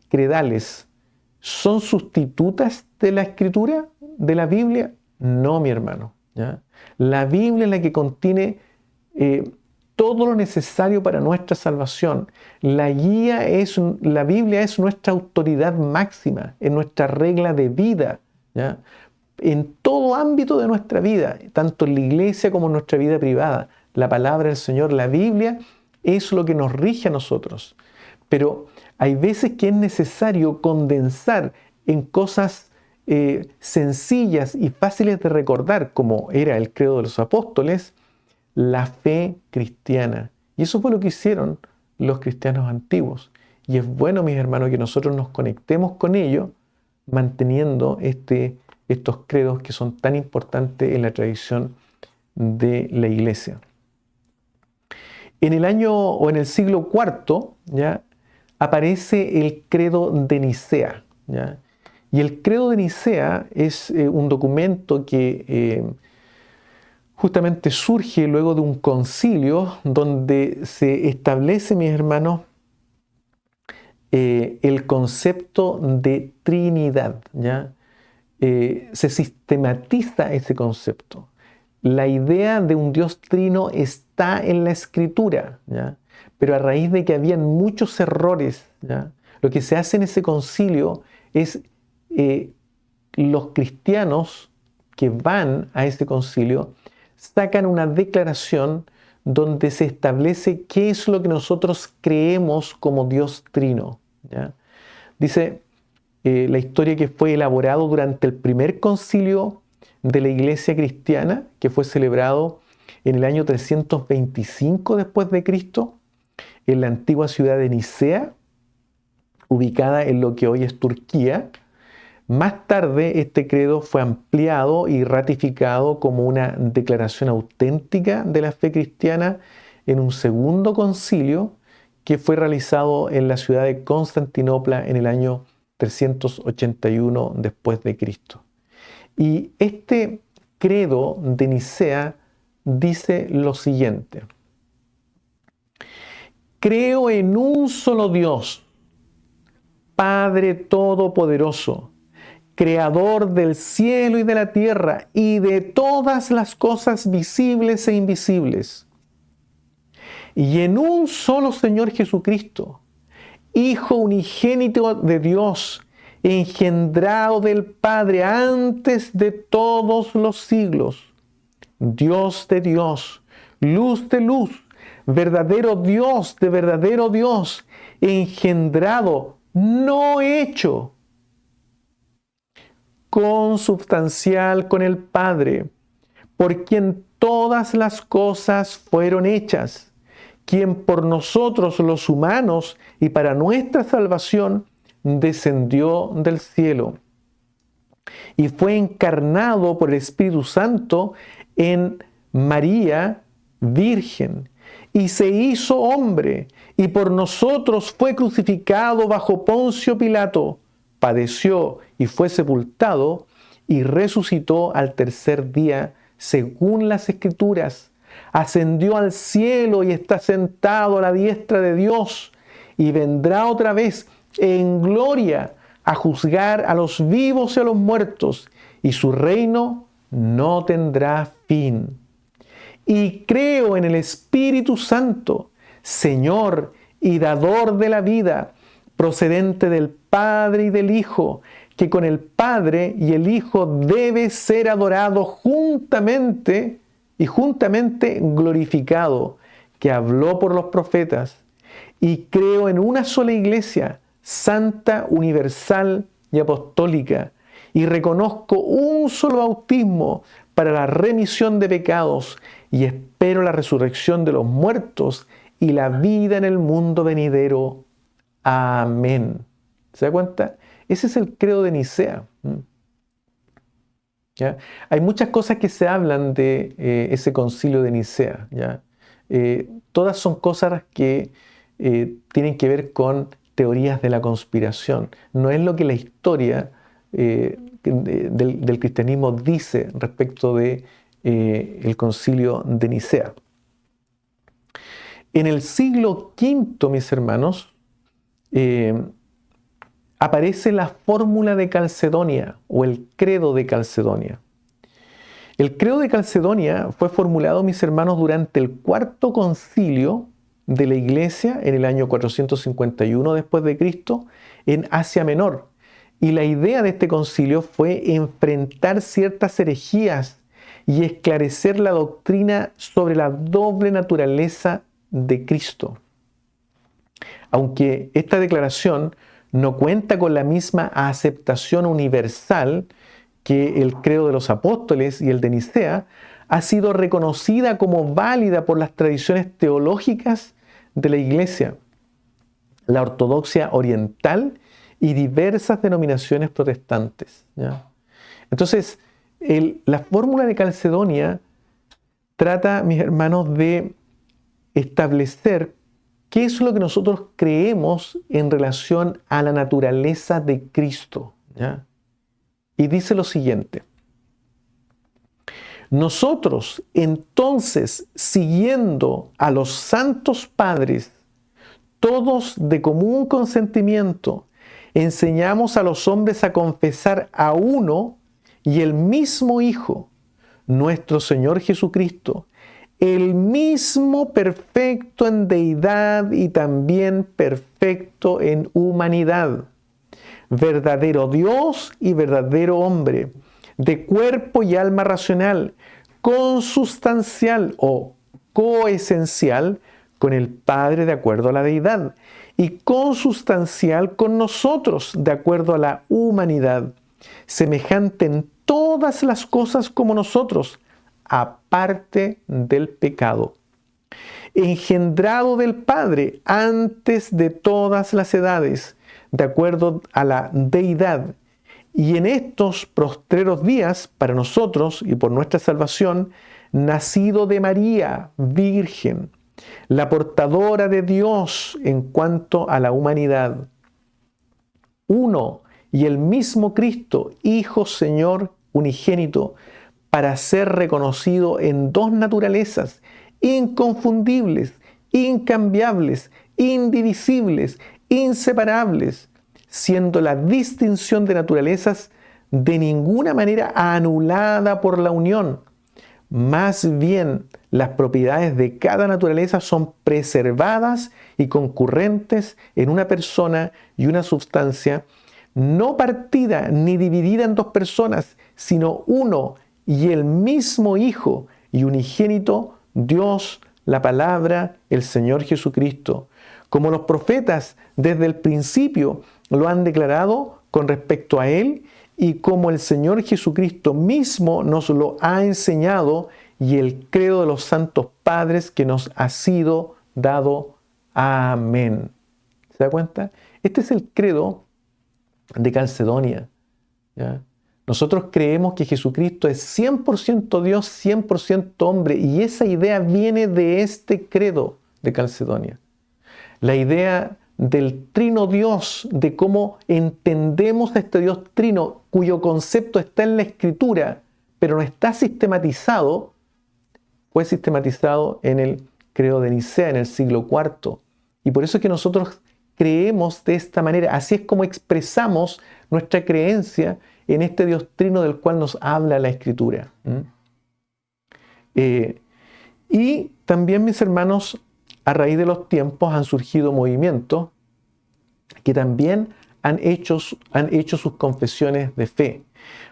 credales ¿son sustitutas de la Escritura, de la Biblia? No, mi hermano, ¿ya? La Biblia es la que contiene todo lo necesario para nuestra salvación. La Biblia es nuestra autoridad máxima, es nuestra regla de vida, ¿ya? En todo ámbito de nuestra vida, tanto en la iglesia como en nuestra vida privada. La palabra del Señor, la Biblia, es lo que nos rige a nosotros. Pero hay veces que es necesario condensar en cosas sencillas y fáciles de recordar, como era el credo de los apóstoles, la fe cristiana. Y eso fue lo que hicieron los cristianos antiguos. Y es bueno, mis hermanos, que nosotros nos conectemos con ellos, manteniendo estos credos que son tan importantes en la tradición de la iglesia. En el año o en el siglo IV, ¿ya?, aparece el credo de Nicea, ¿ya? Y el credo de Nicea es un documento que justamente surge luego de un concilio donde se establece, mis hermanos, el concepto de Trinidad, ¿ya? Se sistematiza ese concepto. La idea de un Dios trino está en la Escritura, ¿ya? Pero a raíz de que habían muchos errores, ¿ya?, lo que se hace en ese concilio es los cristianos que van a ese concilio sacan una declaración donde se establece qué es lo que nosotros creemos como Dios trino, ¿ya? Dice la historia que fue elaborado durante el primer concilio de la iglesia cristiana, que fue celebrado en el año 325 después de Cristo, en la antigua ciudad de Nicea, ubicada en lo que hoy es Turquía. Más tarde, este credo fue ampliado y ratificado como una declaración auténtica de la fe cristiana en un segundo concilio que fue realizado en la ciudad de Constantinopla en el año 381 después de Cristo. Y este credo de Nicea dice lo siguiente: creo en un solo Dios, Padre Todopoderoso, Creador del cielo y de la tierra y de todas las cosas visibles e invisibles, y en un solo Señor Jesucristo, Hijo unigénito de Dios, engendrado del Padre antes de todos los siglos, Dios de Dios, luz de luz, verdadero Dios de verdadero Dios, engendrado, no hecho, consubstancial con el Padre, por quien todas las cosas fueron hechas, quien por nosotros los humanos y para nuestra salvación descendió del cielo y fue encarnado por el Espíritu Santo en María, virgen, y se hizo hombre, y por nosotros fue crucificado bajo Poncio Pilato, padeció y fue sepultado, y resucitó al tercer día, según las Escrituras, ascendió al cielo y está sentado a la diestra de Dios, y vendrá otra vez en gloria a juzgar a los vivos y a los muertos, y su reino no tendrá fin. Y creo en el Espíritu Santo, Señor y dador de la vida, procedente del Padre y del Hijo, que con el Padre y el Hijo debe ser adorado juntamente y juntamente glorificado, que habló por los profetas. Y creo en una sola iglesia, santa, universal y apostólica, y reconozco un solo bautismo para la remisión de pecados, y espero la resurrección de los muertos y la vida en el mundo venidero. Amén. ¿Se da cuenta? Ese es el credo de Nicea. ¿Ya? Hay muchas cosas que se hablan de ese concilio de Nicea, ¿ya? Todas son cosas que tienen que ver con teorías de la conspiración. No es lo que la historia del cristianismo dice respecto de el concilio de Nicea. En el siglo V, mis hermanos, aparece la fórmula de Calcedonia o el credo de Calcedonia. El credo de Calcedonia fue formulado, mis hermanos, durante el cuarto concilio de la Iglesia en el año 451 después de Cristo en Asia Menor. Y la idea de este concilio fue enfrentar ciertas herejías y esclarecer la doctrina sobre la doble naturaleza de Cristo. Aunque esta declaración no cuenta con la misma aceptación universal que el credo de los apóstoles y el de Nicea, ha sido reconocida como válida por las tradiciones teológicas de la Iglesia, la ortodoxia oriental y diversas denominaciones protestantes, ¿ya? Entonces, la fórmula de Calcedonia trata, mis hermanos, de establecer qué es lo que nosotros creemos en relación a la naturaleza de Cristo, ¿ya? Y dice lo siguiente: nosotros, entonces, siguiendo a los santos padres, todos de común consentimiento, enseñamos a los hombres a confesar a uno y el mismo Hijo, nuestro Señor Jesucristo, el mismo perfecto en deidad y también perfecto en humanidad, verdadero Dios y verdadero hombre, de cuerpo y alma racional, consustancial o coesencial con el Padre de acuerdo a la deidad y consustancial con nosotros de acuerdo a la humanidad, semejante en todas las cosas como nosotros, aparte del pecado, engendrado del Padre antes de todas las edades, de acuerdo a la deidad, y en estos postreros días, para nosotros y por nuestra salvación, nacido de María, virgen, la portadora de Dios en cuanto a la humanidad. Uno y el mismo Cristo, Hijo Señor unigénito, para ser reconocido en dos naturalezas, inconfundibles, incambiables, indivisibles, inseparables, siendo la distinción de naturalezas de ninguna manera anulada por la unión. Más bien, las propiedades de cada naturaleza son preservadas y concurrentes en una persona y una sustancia, no partida ni dividida en dos personas, sino uno y el mismo Hijo y unigénito, Dios, la Palabra, el Señor Jesucristo. Como los profetas desde el principio lo han declarado con respecto a Él y como el Señor Jesucristo mismo nos lo ha enseñado y el credo de los santos padres que nos ha sido dado. Amén. ¿Se da cuenta? Este es el credo de Calcedonia, ¿ya? Nosotros creemos que Jesucristo es 100% Dios, 100% hombre, y esa idea viene de este credo de Calcedonia. La idea del trino Dios, de cómo entendemos a este Dios trino, cuyo concepto está en la Escritura, pero no está sistematizado, fue sistematizado en el credo de Nicea en el siglo IV. Y por eso es que nosotros creemos de esta manera. Así es como expresamos nuestra creencia en este Dios trino del cual nos habla la Escritura. Y también, mis hermanos, a raíz de los tiempos han surgido movimientos que también han hecho sus confesiones de fe.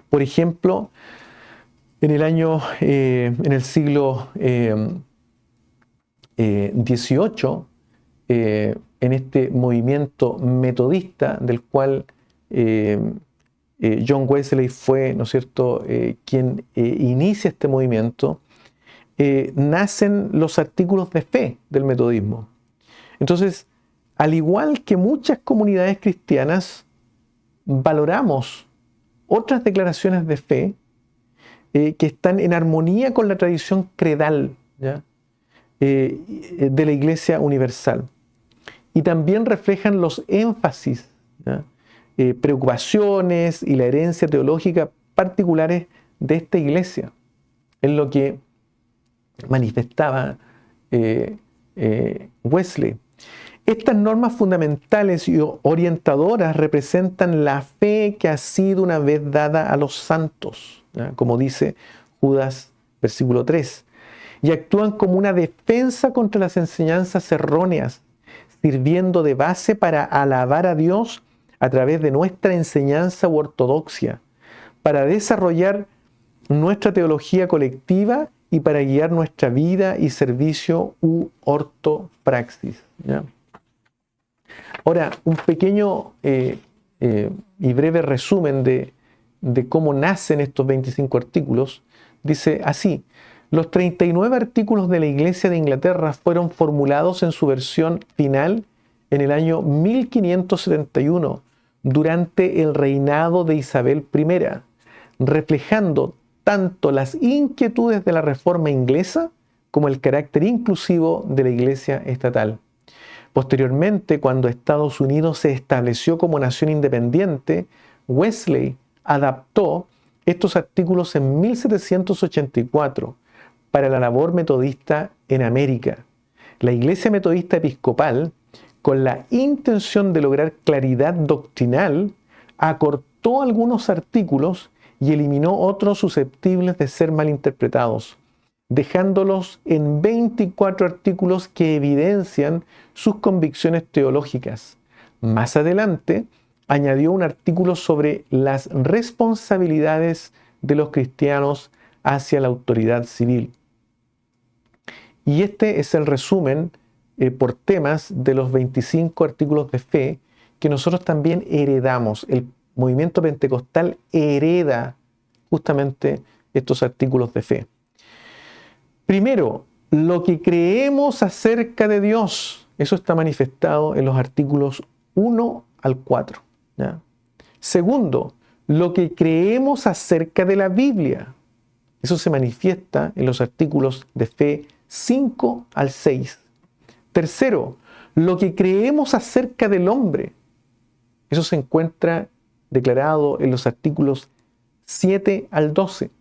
Por ejemplo, en el siglo XVIII, en este movimiento metodista del cual John Wesley fue, ¿no es cierto?, quien inicia este movimiento, nacen los artículos de fe del metodismo. Entonces, al igual que muchas comunidades cristianas, valoramos otras declaraciones de fe que están en armonía con la tradición credal, ¿ya?, de la Iglesia Universal. Y también reflejan los énfasis, ¿ya?, preocupaciones y la herencia teológica particulares de esta iglesia, en lo que manifestaba Wesley. Estas normas fundamentales y orientadoras representan la fe que ha sido una vez dada a los santos, ¿ya?, como dice Judas, versículo 3. Y actúan como una defensa contra las enseñanzas erróneas, sirviendo de base para alabar a Dios a través de nuestra enseñanza u ortodoxia, para desarrollar nuestra teología colectiva y para guiar nuestra vida y servicio u ortopraxis, ¿ya? Ahora, un pequeño y breve resumen de cómo nacen estos 25 artículos. Dice así: los 39 artículos de la Iglesia de Inglaterra fueron formulados en su versión final en el año 1571, durante el reinado de Isabel I, reflejando tanto las inquietudes de la Reforma inglesa como el carácter inclusivo de la Iglesia estatal. Posteriormente, cuando Estados Unidos se estableció como nación independiente, Wesley adaptó estos artículos en 1784 para la labor metodista en América. La Iglesia Metodista Episcopal, con la intención de lograr claridad doctrinal, acortó algunos artículos y eliminó otros susceptibles de ser malinterpretados, dejándolos en 24 artículos que evidencian sus convicciones teológicas. Más adelante, añadió un artículo sobre las responsabilidades de los cristianos hacia la autoridad civil. Y este es el resumen por temas de los 25 artículos de fe que nosotros también heredamos. El movimiento pentecostal hereda justamente estos artículos de fe. Primero, lo que creemos acerca de Dios, eso está manifestado en los artículos 1 al 4. ¿Ya? Segundo, lo que creemos acerca de la Biblia, eso se manifiesta en los artículos de fe 5 al 6. Tercero, lo que creemos acerca del hombre, eso se encuentra declarado en los artículos 7 al 12.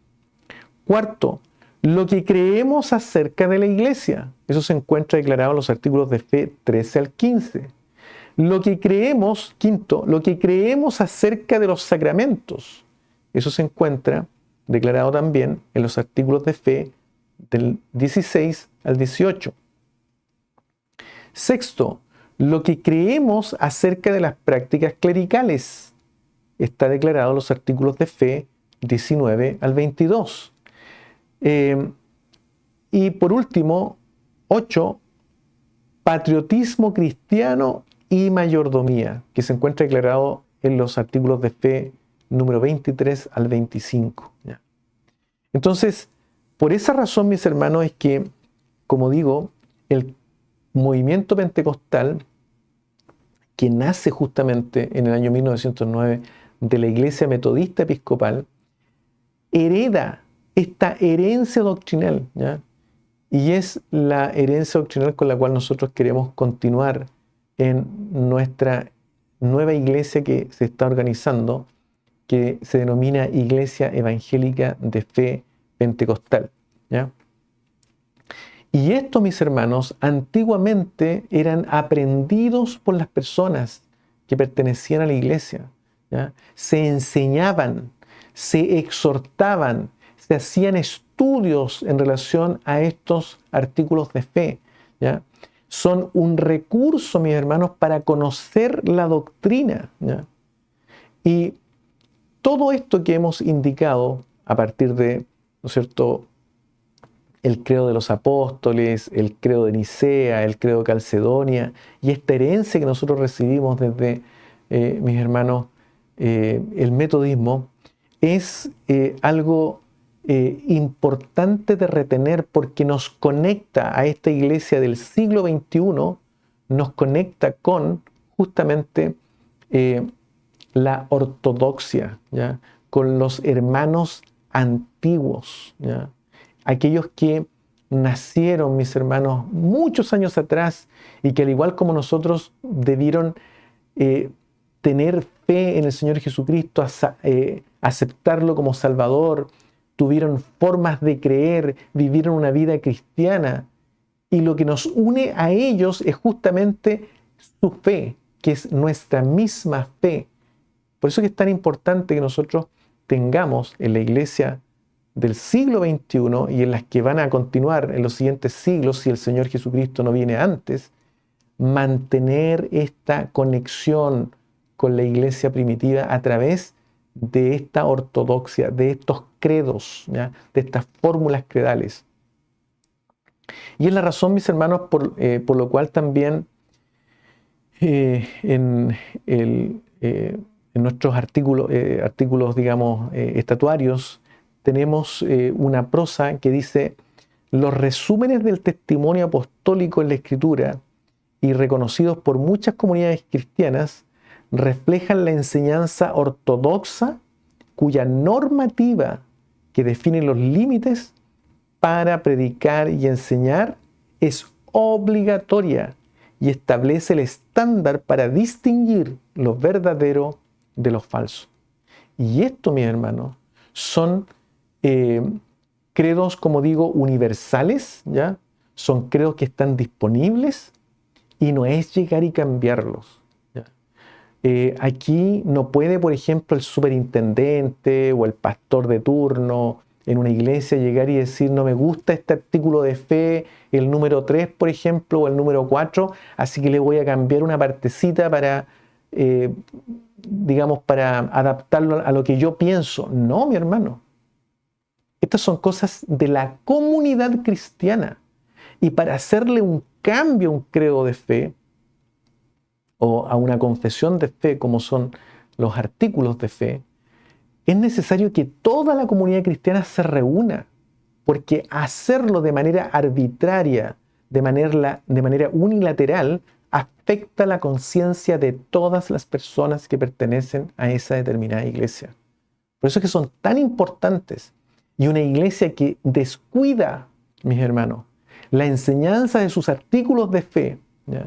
Cuarto, lo que creemos acerca de la iglesia, eso se encuentra declarado en los artículos de fe 13 al 15. Lo que creemos, quinto, lo que creemos acerca de los sacramentos, eso se encuentra declarado también en los artículos de fe del 16 al 18. Sexto, lo que creemos acerca de las prácticas clericales, está declarado en los artículos de fe 19 al 22. Y por último, 8, patriotismo cristiano y mayordomía, que se encuentra declarado en los artículos de fe número 23 al 25. ¿Ya? Entonces, por esa razón, mis hermanos, es que, como digo, el movimiento pentecostal, que nace justamente en el año 1909 de la Iglesia Metodista Episcopal, hereda esta herencia doctrinal, ¿ya? Y es la herencia doctrinal con la cual nosotros queremos continuar en nuestra nueva iglesia que se está organizando, que se denomina Iglesia Evangélica de Fe Pentecostal, ¿ya? Y esto, mis hermanos, antiguamente eran aprendidos por las personas que pertenecían a la iglesia, ¿ya? Se enseñaban, se exhortaban, se hacían estudios en relación a estos artículos de fe, ¿ya? Son un recurso, mis hermanos, para conocer la doctrina, ¿ya? Y todo esto que hemos indicado a partir de, ¿no es cierto?, el credo de los apóstoles, el credo de Nicea, el credo de Calcedonia, y esta herencia que nosotros recibimos desde, mis hermanos, el metodismo, es algo importante de retener porque nos conecta a esta iglesia del siglo XXI, nos conecta con justamente la ortodoxia, ¿ya? Con los hermanos antiguos, ¿ya? Aquellos que nacieron, mis hermanos, muchos años atrás y que al igual como nosotros debieron tener fe en el Señor Jesucristo, aceptarlo como Salvador, tuvieron formas de creer, vivieron una vida cristiana. Y lo que nos une a ellos es justamente su fe, que es nuestra misma fe. Por eso es que es tan importante que nosotros tengamos en la iglesia del siglo XXI y en las que van a continuar en los siguientes siglos si el Señor Jesucristo no viene antes, mantener esta conexión con la iglesia primitiva a través de esta ortodoxia, de estos credos, ¿ya? De estas fórmulas credales. Y es la razón, mis hermanos, por lo cual también en nuestros artículos digamos, estatuarios, tenemos una prosa que dice: los resúmenes del testimonio apostólico en la Escritura y reconocidos por muchas comunidades cristianas reflejan la enseñanza ortodoxa cuya normativa que define los límites para predicar y enseñar es obligatoria y establece el estándar para distinguir lo verdadero de lo falso. Y esto, mis hermanos, son credos, como digo, universales, ¿ya? Son credos que están disponibles y no es llegar y cambiarlos. ¿Ya? Aquí no puede, por ejemplo, el superintendente o el pastor de turno en una iglesia llegar y decir: no me gusta este artículo de fe, el número 3, por ejemplo, o el número 4, así que le voy a cambiar una partecita para, digamos, para adaptarlo a lo que yo pienso. No, mi hermano. Estas son cosas de la comunidad cristiana. Y para hacerle un cambio a un credo de fe o a una confesión de fe, como son los artículos de fe, es necesario que toda la comunidad cristiana se reúna, porque hacerlo de manera arbitraria, de manera unilateral, afecta la conciencia de todas las personas que pertenecen a esa determinada iglesia. Por eso es que son tan importantes. Y una iglesia que descuida, mis hermanos, la enseñanza de sus artículos de fe, ¿ya?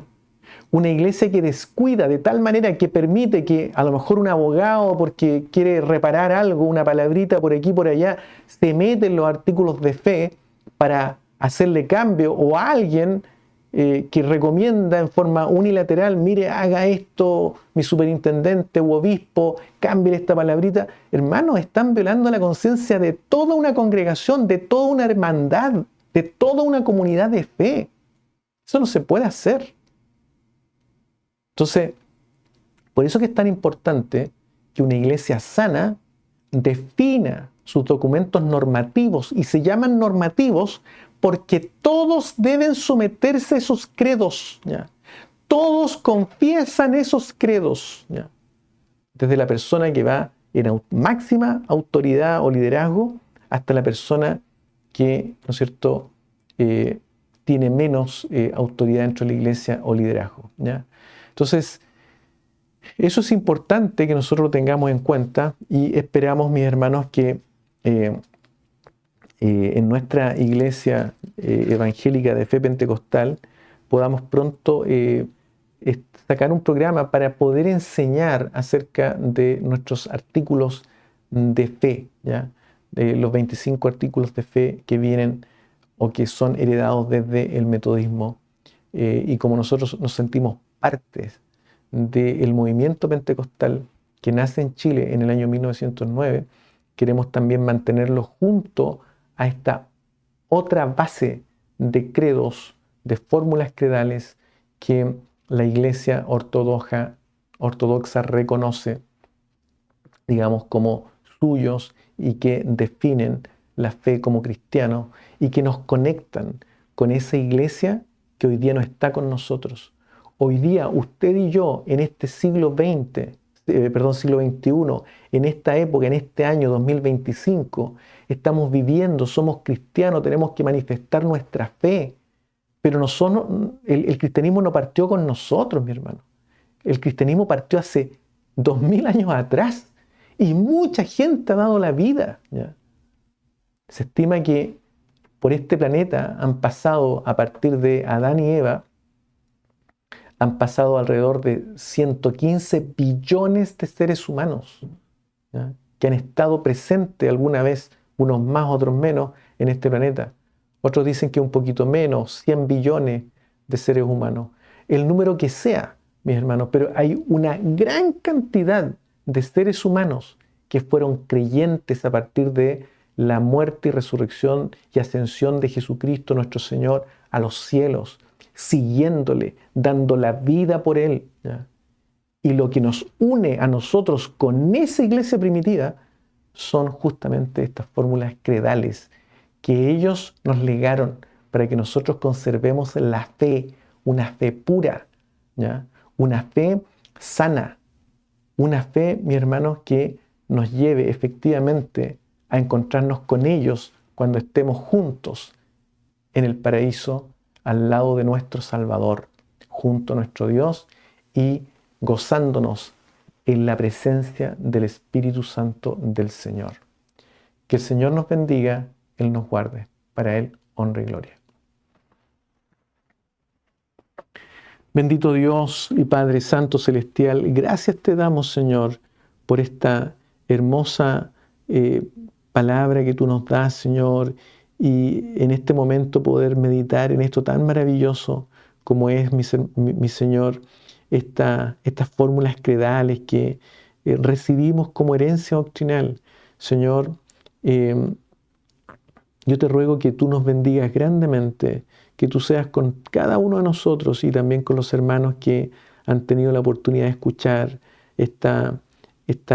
Una iglesia que descuida de tal manera que permite que a lo mejor un abogado, porque quiere reparar algo, una palabrita por aquí por allá, se mete en los artículos de fe para hacerle cambio, o a alguien que recomienda en forma unilateral: mire, haga esto mi superintendente u obispo, cambie esta palabrita. Hermanos, están violando la conciencia de toda una congregación, de toda una hermandad, de toda una comunidad de fe. Eso no se puede hacer. Entonces, por eso que es tan importante que una iglesia sana defina sus documentos normativos, y se llaman normativos porque todos deben someterse a esos credos, ¿ya? Todos confiesan esos credos, ¿ya? Desde la persona que va en máxima autoridad o liderazgo hasta la persona que, ¿no es cierto?, tiene menos autoridad dentro de la iglesia o liderazgo, ¿ya? Entonces, eso es importante que nosotros lo tengamos en cuenta, y esperamos, mis hermanos, que en nuestra iglesia evangélica de fe pentecostal podamos pronto sacar un programa para poder enseñar acerca de nuestros artículos de fe, ¿ya? De los 25 artículos de fe que vienen o que son heredados desde el metodismo. Y como nosotros nos sentimos partes del movimiento pentecostal que nace en Chile en el año 1909, queremos también mantenerlo junto a esta otra base de credos, de fórmulas credales que la iglesia ortodoxa reconoce, digamos, como suyos, y que definen la fe como cristianos y que nos conectan con esa iglesia que hoy día no está con nosotros. Hoy día usted y yo en este siglo XXI, en esta época, en este año 2025, estamos viviendo, somos cristianos, tenemos que manifestar nuestra fe, pero el cristianismo no partió con nosotros, mi hermano. El cristianismo partió hace 2000 años atrás y mucha gente ha dado la vida, ¿ya? Se estima que por este planeta han pasado, a partir de Adán y Eva, han pasado alrededor de 115 billones de seres humanos, ¿ya?, que han estado presentes alguna vez, unos más, otros menos, en este planeta. Otros dicen que un poquito menos, 100 billones de seres humanos. El número que sea, mis hermanos, pero hay una gran cantidad de seres humanos que fueron creyentes a partir de la muerte y resurrección y ascensión de Jesucristo nuestro Señor a los cielos, siguiéndole, dando la vida por Él, ¿ya? Y lo que nos une a nosotros con esa iglesia primitiva son justamente estas fórmulas credales que ellos nos legaron para que nosotros conservemos la fe, una fe pura, ¿ya? Una fe sana, una fe, mi hermano, que nos lleve efectivamente a encontrarnos con ellos cuando estemos juntos en el paraíso al lado de nuestro Salvador, junto a nuestro Dios y gozándonos en la presencia del Espíritu Santo del Señor. Que el Señor nos bendiga, Él nos guarde. Para Él, honra y gloria. Bendito Dios y Padre Santo Celestial, gracias te damos, Señor, por esta hermosa palabra que tú nos das, Señor, y en este momento poder meditar en esto tan maravilloso como es, mi Señor, estas fórmulas credales que recibimos como herencia doctrinal. Señor, yo te ruego que tú nos bendigas grandemente, que tú seas con cada uno de nosotros y también con los hermanos que han tenido la oportunidad de escuchar esta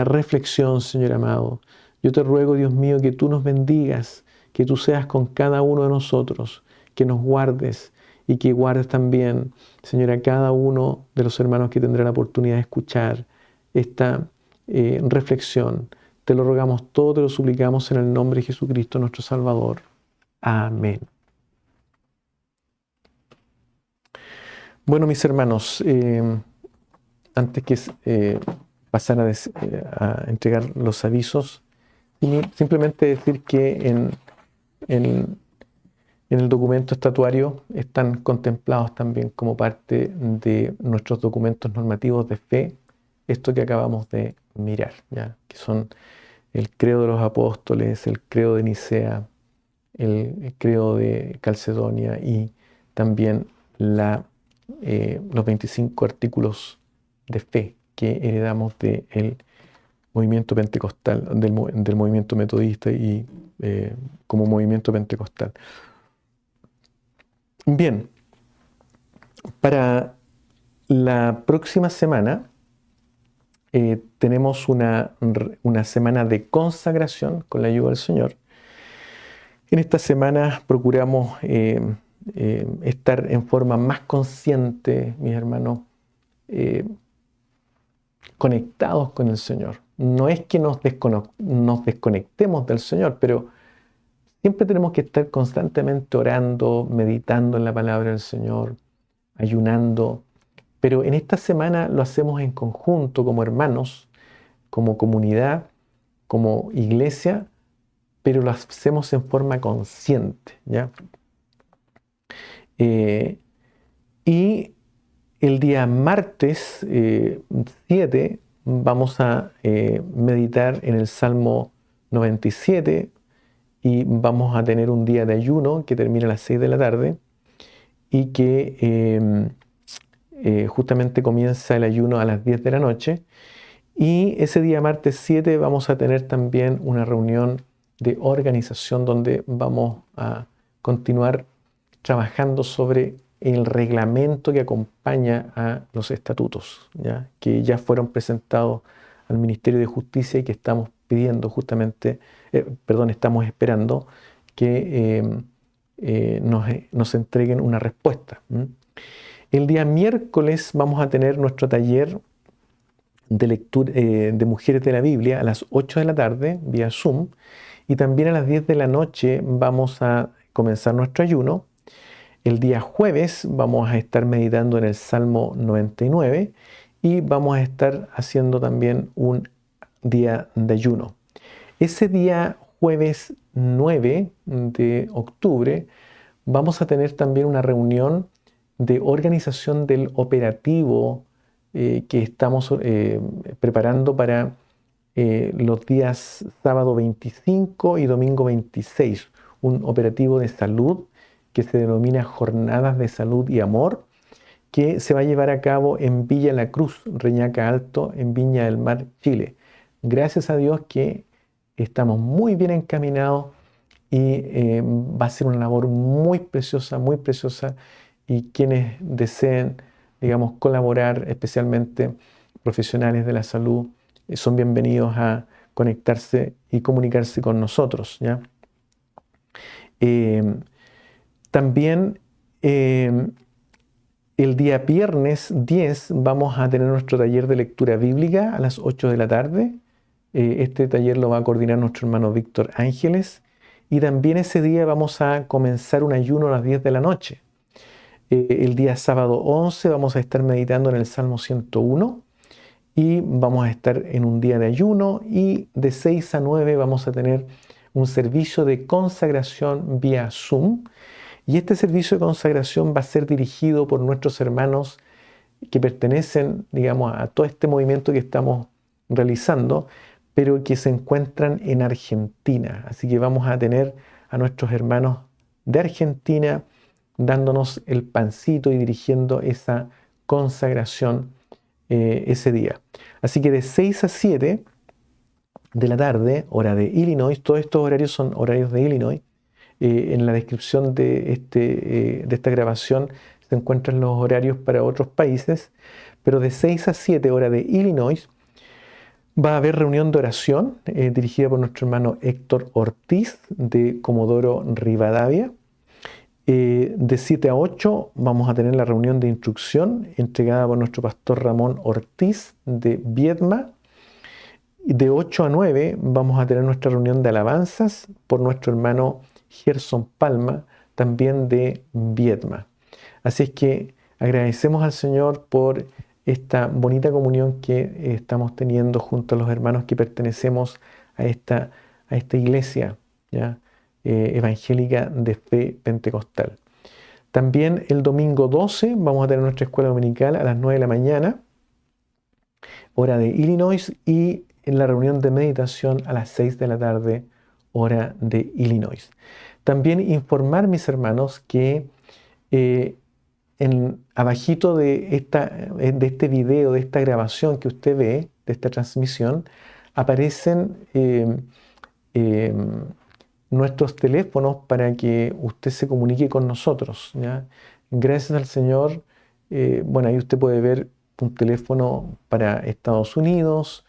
reflexión, Señor amado. Yo te ruego, Dios mío, que tú nos bendigas, que tú seas con cada uno de nosotros, que nos guardes y que guardes también, Señor, a cada uno de los hermanos que tendrá la oportunidad de escuchar esta reflexión. Te lo rogamos todo, te lo suplicamos en el nombre de Jesucristo, nuestro Salvador. Amén. Bueno, mis hermanos, antes que pasar a entregar los avisos, simplemente decir que en el documento estatuario están contemplados también como parte de nuestros documentos normativos de fe, esto que acabamos de mirar, ¿ya? Que son el credo de los apóstoles, el credo de Nicea, el credo de Calcedonia y también los 25 artículos de fe que heredamos del movimiento pentecostal, del movimiento metodista y como movimiento pentecostal. Bien, para la próxima semana tenemos una semana de consagración con la ayuda del Señor. En esta semana procuramos estar en forma más consciente, mis hermanos, conectados con el Señor. No es que nos desconectemos del Señor, pero siempre tenemos que estar constantemente orando, meditando en la palabra del Señor, ayunando. Pero en esta semana lo hacemos en conjunto, como hermanos, como comunidad, como iglesia, pero lo hacemos en forma consciente, ¿ya? Y el día martes 7 vamos a meditar en el Salmo 97 y vamos a tener un día de ayuno que termina a las 6 de la tarde y que justamente comienza el ayuno a las 10 de la noche. Y ese día martes 7 vamos a tener también una reunión de organización donde vamos a continuar trabajando sobre el reglamento que acompaña a los estatutos, ¿ya? Que ya fueron presentados al Ministerio de Justicia y que estamos pidiendo justamente, estamos esperando que nos entreguen una respuesta. El día miércoles vamos a tener nuestro taller de lectura de Mujeres de la Biblia a las 8 de la tarde vía Zoom y también a las 10 de la noche vamos a comenzar nuestro ayuno. El día jueves vamos a estar meditando en el Salmo 99 y vamos a estar haciendo también un día de ayuno. Ese día jueves 9 de octubre vamos a tener también una reunión de organización del operativo que estamos preparando para los días sábado 25 y domingo 26, un operativo de salud que se denomina Jornadas de Salud y Amor, que se va a llevar a cabo en Villa La Cruz, Reñaca Alto, en Viña del Mar, Chile. Gracias a Dios que estamos muy bien encaminados y va a ser una labor muy preciosa, y quienes deseen, digamos, colaborar, especialmente profesionales de la salud, son bienvenidos a conectarse y comunicarse con nosotros, ¿ya? Eh, También el día viernes 10 vamos a tener nuestro taller de lectura bíblica a las 8 de la tarde. Este taller lo va a coordinar nuestro hermano Víctor Ángeles. Y también ese día vamos a comenzar un ayuno a las 10 de la noche. El día sábado 11 vamos a estar meditando en el Salmo 101 y vamos a estar en un día de ayuno, y de 6 a 9 vamos a tener un servicio de consagración vía Zoom. Y este servicio de consagración va a ser dirigido por nuestros hermanos que pertenecen, digamos, a todo este movimiento que estamos realizando, pero que se encuentran en Argentina. Así que vamos a tener a nuestros hermanos de Argentina dándonos el pancito y dirigiendo esa consagración ese día. Así que de 6 a 7 de la tarde, hora de Illinois, todos estos horarios son horarios de Illinois. En la descripción de esta grabación se encuentran los horarios para otros países, pero de 6 a 7 hora de Illinois va a haber reunión de oración dirigida por nuestro hermano Héctor Ortiz de Comodoro Rivadavia. De 7 a 8 vamos a tener la reunión de instrucción entregada por nuestro pastor Ramón Ortiz de Viedma. De 8 a 9 vamos a tener nuestra reunión de alabanzas por nuestro hermano Gerson Palma, también de Viedma. Así es que agradecemos al Señor por esta bonita comunión que estamos teniendo junto a los hermanos que pertenecemos a esta iglesia, ¿ya? Evangélica de fe pentecostal. También el domingo 12 vamos a tener nuestra escuela dominical a las 9 de la mañana, hora de Illinois, y en la reunión de meditación a las 6 de la tarde, hora de Illinois. También informar, mis hermanos, que abajito de este video, de esta grabación que usted ve, de esta transmisión, aparecen nuestros teléfonos para que usted se comunique con nosotros, ¿ya? Gracias al Señor, bueno, ahí usted puede ver un teléfono para Estados Unidos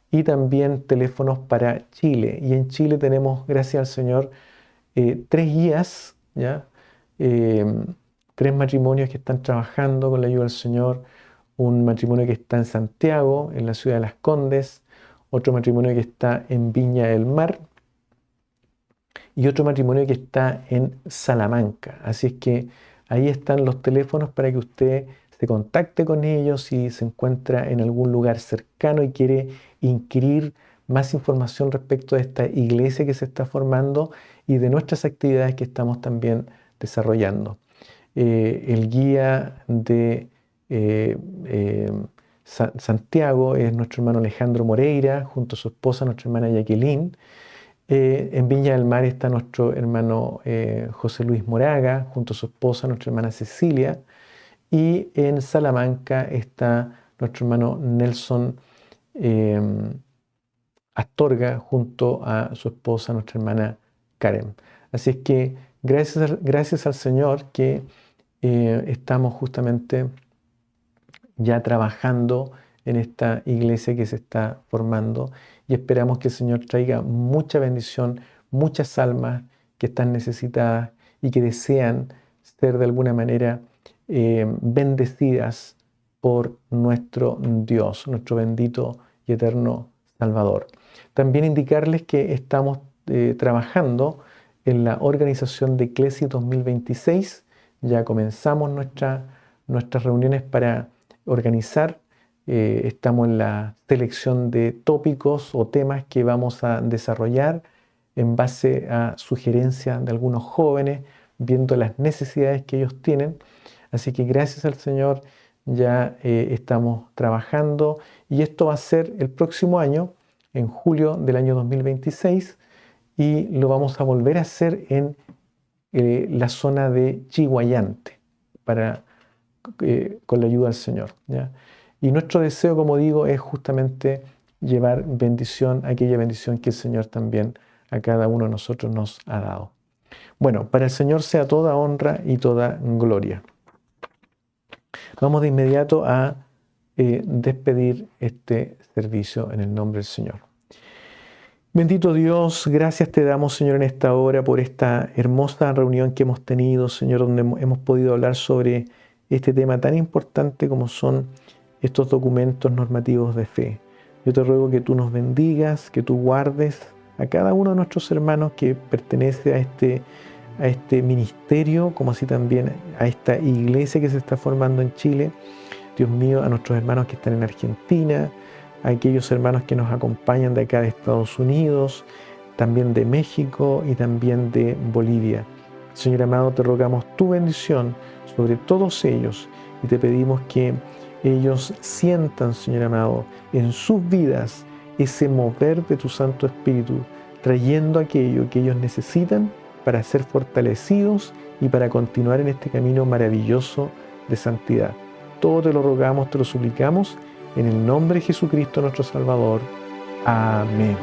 y también teléfonos para Chile. Y en Chile tenemos, gracias al Señor, 3 guías, ¿ya? 3 matrimonios que están trabajando con la ayuda del Señor. Un matrimonio que está en Santiago, en la ciudad de Las Condes, otro matrimonio que está en Viña del Mar y otro matrimonio que está en Salamanca. Así es que ahí están los teléfonos para que usted se contacte con ellos si se encuentra en algún lugar cercano y quiere inquirir más información respecto de esta iglesia que se está formando y de nuestras actividades que estamos también desarrollando. El guía de Santiago es nuestro hermano Alejandro Moreira, junto a su esposa, nuestra hermana Jacqueline. En Viña del Mar está nuestro hermano José Luis Moraga, junto a su esposa, nuestra hermana Cecilia. Y en Salamanca está nuestro hermano Nelson Astorga, junto a su esposa, nuestra hermana Karen. Así es que gracias al Señor que estamos justamente ya trabajando en esta iglesia que se está formando, y esperamos que el Señor traiga mucha bendición, muchas almas que están necesitadas y que desean ser de alguna manera bendecidas por nuestro Dios, nuestro bendito y eterno Salvador. También indicarles que estamos trabajando en la organización de Eclesia 2026. Ya comenzamos nuestras reuniones para organizar. Estamos en la selección de tópicos o temas que vamos a desarrollar en base a sugerencias de algunos jóvenes, viendo las necesidades que ellos tienen. Así que gracias al Señor ya estamos trabajando, y esto va a ser el próximo año, en julio del año 2026, y lo vamos a volver a hacer en la zona de Chiguayante, con la ayuda del Señor, ¿ya? Y nuestro deseo, como digo, es justamente llevar bendición, aquella bendición que el Señor también a cada uno de nosotros nos ha dado. Bueno, para el Señor sea toda honra y toda gloria. Vamos de inmediato a despedir este servicio en el nombre del Señor. Bendito Dios, gracias te damos, Señor, en esta hora por esta hermosa reunión que hemos tenido, Señor, donde hemos podido hablar sobre este tema tan importante como son estos documentos normativos de fe. Yo te ruego que tú nos bendigas, que tú guardes a cada uno de nuestros hermanos que pertenece a este ministerio, como así también a esta iglesia que se está formando en Chile. Dios mío, a nuestros hermanos que están en Argentina, a aquellos hermanos que nos acompañan de acá de Estados Unidos, también de México y también de Bolivia. Señor amado, te rogamos tu bendición sobre todos ellos y te pedimos que ellos sientan, Señor amado, en sus vidas ese mover de tu Santo Espíritu, trayendo aquello que ellos necesitan para ser fortalecidos y para continuar en este camino maravilloso de santidad. Todo te lo rogamos, te lo suplicamos, en el nombre de Jesucristo nuestro Salvador. Amén.